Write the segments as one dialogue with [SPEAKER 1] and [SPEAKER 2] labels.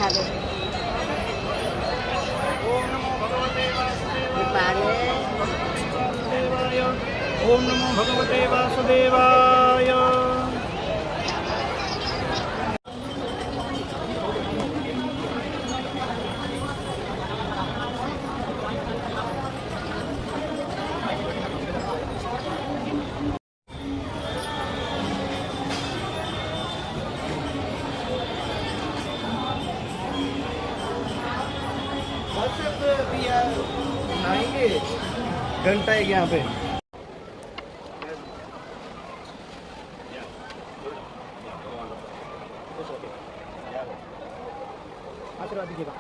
[SPEAKER 1] સાથે
[SPEAKER 2] ઓમ નમો ભગવતે વાસુદેવાય. ઓમ નમો ભગવતે વાસુદેવાય. घंटा है यहाँ पे आशीर्वाद दीजिएगा.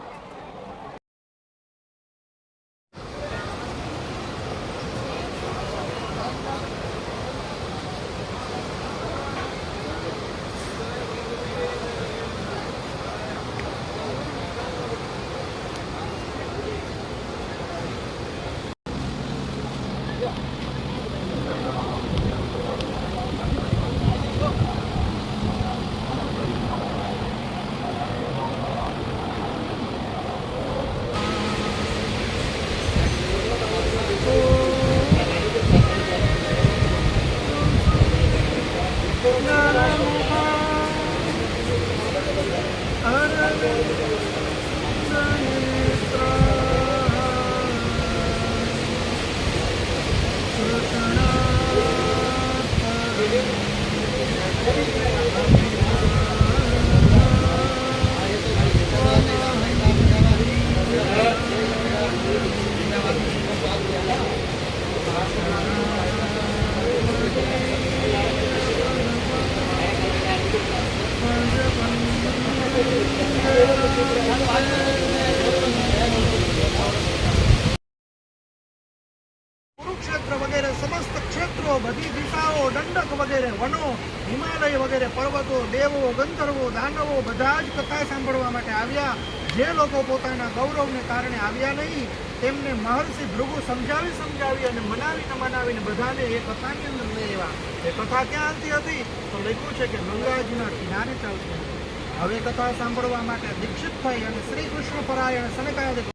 [SPEAKER 2] कुरुक्षेत्र वगैरह समस्त क्षेत्रों, बधी दिशाओं, दंडक वगैरह वनो, हिमालय वगैरह पर्वतो, देवो, गंधर्वो, दानवो બધા જ કથા સાંભળવા માટે આવ્યા. જે લોકો પોતાના ગૌરવને કારણે આવ્યા નહીં તેમને મહર્ષિ ભૃગુ સમજાવી અને મનાવીને બધાને એ કથાની અંદર લઈ આવ્યા. એ કથા ક્યાંથી હતી તો લખ્યું છે કે ગંગાજીના કિનારે ચાલતી હતી. હવે કથા સાંભળવા માટે દીક્ષિત થઈ અને શ્રી કૃષ્ણ પરાયણ સનકાદિક